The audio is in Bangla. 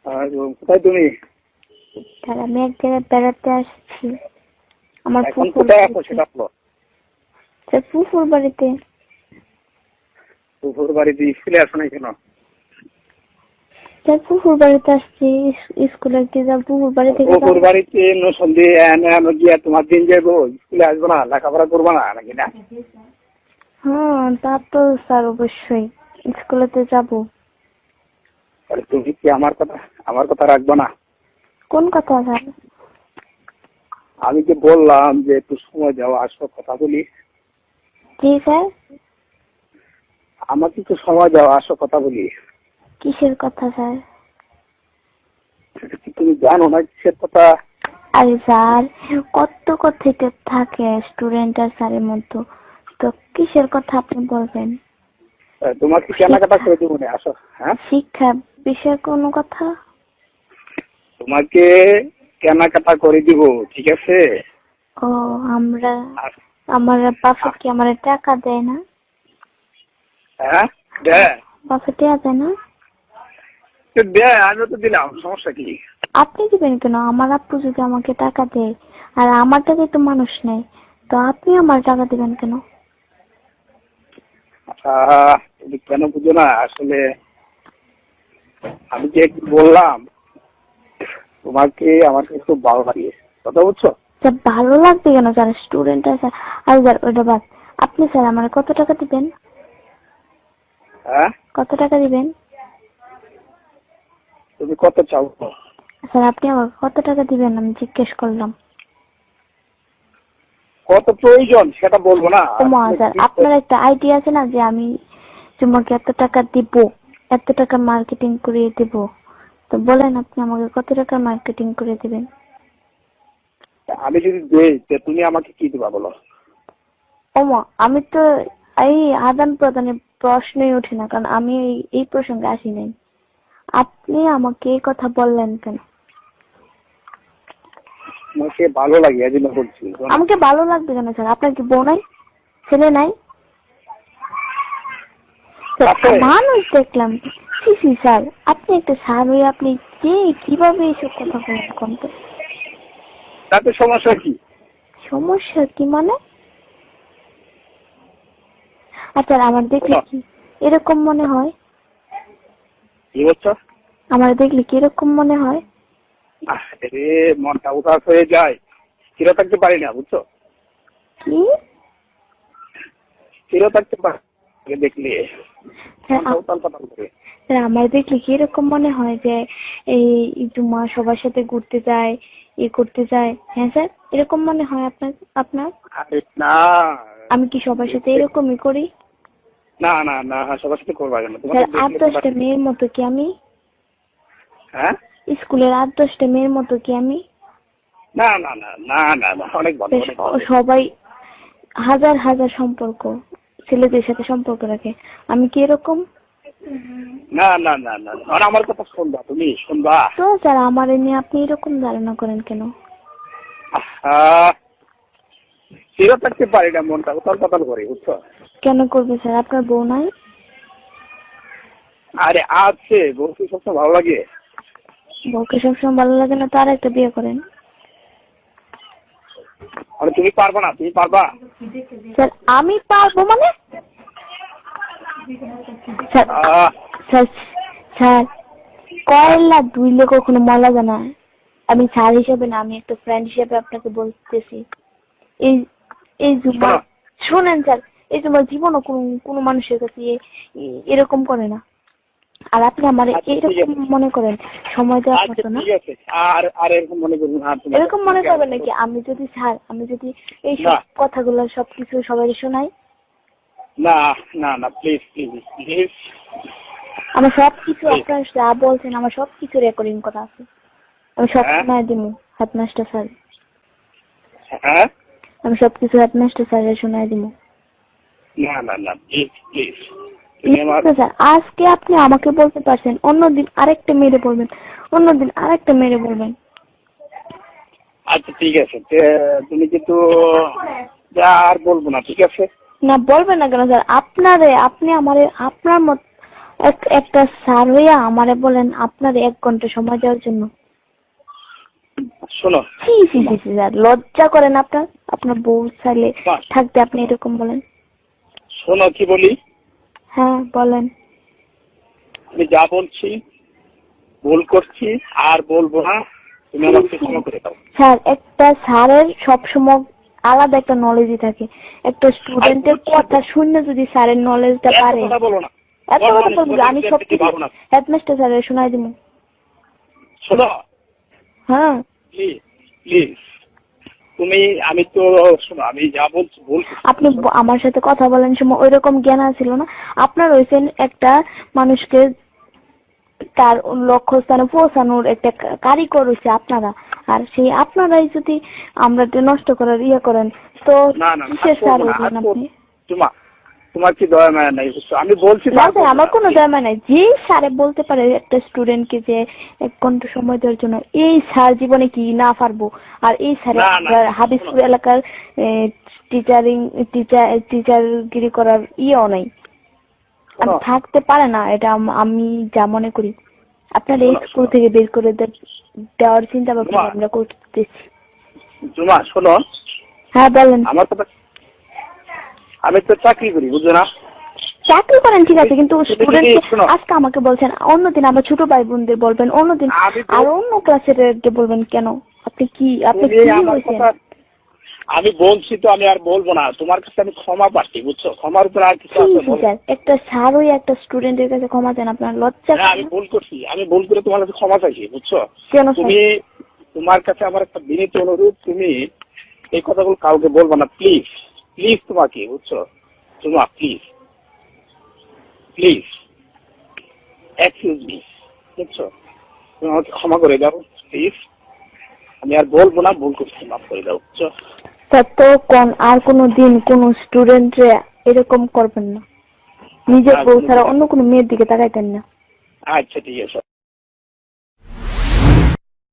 স্যার। কোথায় তুমি? স্যার আমি এক জায়গায় বেড়াতে আসছি। আমার এখন কোথায় আছো সেটা বলো। স্যার ফুফুর বাড়িতে। ফুফুর বাড়িতে? স্কুলে আসো না কেন? স্যার ফুফুর বাড়িতে আসছি, স্কুলে যা ফুফুর বাড়ি থেকে। ফুফুর বাড়িতে সন্ধে গিয়া তোমার দিন যাবো, স্কুলে আসবো না, লেখাপড়া করবো না নাকি? না হ্যাঁ তা তো স্যার অবশ্যই স্কুলেতে যাবো। তুমি কি আমার কথা রাখবো না? কোন কথা স্যার? আমি যে বললাম যে একটু সময় দাও, আসো কথা বলি। জি স্যার। আমাকে একটু সময় দাও, আসো কথা বলি। কিসের কথা স্যার? তুমি জানো না কিসের কথা? আরে স্যার কত কথা থাকে স্টুডেন্ট আর স্যারের মধ্যে, তো কিসের কথা আপনি বলবেন? তোমাকে কেনাকাটা করে দেবো না, আসো। হ্যাঁ, শিক্ষা বিষয়ে কোনো কথা? তোমাকে কেনাকাটা করে দিব, ঠিক আছে? ও আমার বাফেট কি আমার টাকা দেয় না? হ্যাঁ দেয়। বাফেট দেওয়া যায় না? দেয়, আমিও তো দিলাম, সমস্যা কি? আপনি দিবেন কেন? আমার আপু যদি আমাকে টাকা দেয়, আর আমার টাকায় তো মানুষ নেই, তো আপনি আমার টাকা দিবেন কেন? তুমি কেন বুঝো না? আসলে আমি যে একটু বললাম, তোমাকে আমার খুব ভালো লাগে, কথা বুঝছো? স্যার ভালো লাগবে কেন? যারা স্টুডেন্ট আছে আর স্যার ওইটা বাদ, আপনি স্যার আমার কত টাকা দিবেন? হ্যাঁ, কত টাকা দিবেন? তুমি কত চাও? স্যার আপনি আমার কত টাকা দিবেন আমি জিজ্ঞেস করলাম। কত প্রয়োজন সেটা বলবো না? স্যার আপনার একটা আইডিয়া আছে না যে আমি তোমাকে এত টাকা দিব, এত টাকা মার্কেটিং করে দিব, তো বলেন আপনি আমাকে কত টাকা মার্কেটিং করে দিবেন? আমি যদি দেই তুমি আমাকে কি দিবা বলো? আমি তো এই আদান প্রদানের প্রশ্নই উঠে না, কারণ আমি এই প্রসঙ্গে আসি নাই। আপনি আমাকে এই কথা বললেন কেন? আমাকে ভালো লাগে এই জন্য বলছি। আমাকে ভালো লাগবে কেন স্যার? আপনার কি বউ নাই, ছেলে নাই? মানুষ দেখলাম। স্যার আপনি একটা স্যার হয়ে আপনি কিভাবে এইসব কথা বলেন? তাতে সমস্যা কি? সমস্যা কি মানে? আচ্ছা আমার দেখলে কি এরকম মনে হয়? কি বলছো? আমার দেখলে কি এরকম মনে হয়? আরে মনটা উদাস হয়ে যায়, স্থির থাকতে পারি না, বুঝছো? কি স্থির থাকতে পারি দেখলে আমার দেখলে কি এরকম মনে হয় যে এই জুমা সবার সাথে ঘুরতে যায়, করতে যায়? হ্যাঁ স্যার, এরকম মনে হয় আপনার? না, আমি কি সবার সাথে এরকমই করি? না না না, সবার সাথে করবা কেন? স্যার 8-10টা মেয়ের মতো কি আমি? হ্যাঁ, স্কুলের 8-10টা মেয়ের মতো কি আমি? না না না না না না, অনেক ভালো। সবাই হাজার হাজার সম্পর্ক ছেলেদের সাথে সম্পর্ক রাখে, আমি কি এরকম? না না না না, আমার কথা শুনবা, তুমি শুনবা তো স্যার আমার নিয়ে আপনি এরকম ধারণা করেন কেন? স্থির থাকতে পারি না, মনটা উতাল পাতাল করে, বুঝছো? কেন করবে স্যার? আপনার বউ নাই? আরে আছে, বলছি সবসময় ভালো লাগে। বউকে সবসময় ভালো লাগে না, তার একটা বিয়ে করেন। আরে তুমি পারবা না? তুমি পারবা? স্যার আমি পারবো মানে? স্যার কয়লা ধুইলে কখনো মলা যায় না। আমি স্যার হিসেবে না, আমি একটা ফ্রেন্ড হিসেবে আপনাকে বলতেছি। এই জুমা শোনেন স্যার, এই জুমা জীবনও কোনো মানুষের কাছে এরকম করে না, আর আপনি আমার এরকম মনে করেন সময় দেওয়ার মতো না। আর এরকম মনে করবেন না? এরকম মনে করবেন নাকি আমি যদি এই সব কথাগুলো সবকিছু সবাই শোনাই? না না না, প্লিজ প্লিজ প্লিজ। আমার সবকিছু আপনার যা বলছেন আমার সবকিছু রেকর্ডিং করা আছে, আমি সব শোনায় দিব হেডমাস্টার স্যার। হ্যাঁ, আমি সবকিছু হেডমাস্টার স্যারের শোনায় দিব। না না না, প্লিজ প্লিজ। স্যার আজকে আপনি আমাকে বলতে পারছেন, অন্যদিন আরেকটা মেরে বলবেন, অন্যদিন আরেকটা মেরে বলবেন। আচ্ছা ঠিক আছে, তুমি কিন্তু আর বলবো না, ঠিক আছে? না বলবেন না কেন স্যার? আপনি আমারে আপনার মত একটা স্যার হইয়া আমারে বলেন আপনার 1 ঘন্টা সময় দেওয়ার জন্য। শোনো ছি ছি ছি ছি স্যার, লজ্জা করেন আপনার? আপনার বউ চাইলে থাকতে আপনি এরকম বলেন? শোনো কি বলি, হ্যাঁ বলেন। আমি যা বলছি ভুল করছি আর বলবো না, তুমি আমাকে ক্ষমা করে দাও। স্যার, একটা স্যারের সবসময় আলাদা একটা নলেজই থাকে। একটা স্টুডেন্টের কথা শুনে যদি স্যারের নলেজটা এত পারে। কথা বলো না, এত কথা বলবো, আমি সব কিছু হেডমাস্টার স্যারের শোনাই দিব। শোনো হ্যাঁ প্লিজ প্লিজ, তুমি আমি তো শোনো, আমি যা বলছি ভুল করছি। আপনি আমার সাথে কথা বলেন সময় ওইরকম জ্ঞান ছিল না। আপনার হয়েছেন একটা মানুষকে তার লক্ষ্যস্থানে পৌঁছানোর একটা কারিগর হচ্ছে আপনারা। আর সেই আপনারাই যদি আমরা নষ্ট করার ইয়ে করেন তো না না কিসের স্যার হইলেন আপনি? তোমার কি দয়া মায়া নাই? আমি বলছি না স্যার, আমার কোনো দরকার নাই। যে স্যারে বলতে পারে একটা স্টুডেন্টকে যে 1 ঘন্টা সময় দেওয়ার জন্য, এই স্যার জীবনে কি না পারবো? আর এই স্যার হাবিবপুর এলাকার টিচারগিরি করার ইয়েও নাই, আমি থাকতে পারে না। এটা আমি যা মনে করি। আপনার এই স্কুল থেকে বের করে দেওয়ার চিন্তা ভাবনা আমরা করতেছি। জুমা শোনো। হ্যাঁ বলেন। আমার কথা, আমি তো চাকরি করি, বুঝছো না? চাকরি করেন ঠিক আছে, কিন্তু স্টুডেন্ট আজকে আমাকে বলছেন, অন্যদিন আমার ছোট ভাই বোনদের বলবেন, অন্যদিন আর অন্য ক্লাসের বলবেন কেন? আপনি কি বলছেন? আমি বলছি তো, আমি আর বলবো না। তোমার কাছে আমি ক্ষমা পাচ্ছি, বুঝছো? ক্ষমার উপর আর কিছু আছে? একটা স্যার ওই একটা স্টুডেন্টের কাছে ক্ষমা চান, আপনার লজ্জা? আমি ভুল করছি, আমি ভুল করে তোমার কাছে ক্ষমা চাইছি, বুঝছো? তুমি, তোমার কাছে আমার একটা বিনীত অনুরোধ, তুমি এই কথাগুলো কাউকে বলবো না, প্লিজ প্লিজ, তোমাকে, বুঝছো? তোমার প্লিজ প্লিজ এক্সকিউজ মি, বুঝছো? তুমি আমাকে ক্ষমা করে দাও প্লিজ। আমি আর বলবো না, ভুল করছি, মাফ করে দাও, বুঝছো? তো আর কোনো দিন কোন স্টুডেন্টরে এরকম করবেন না, নিজের বউ ছাড়া অন্য কোনো মেয়ের দিকে তাকাইতেন না। আচ্ছা ঠিক আছে।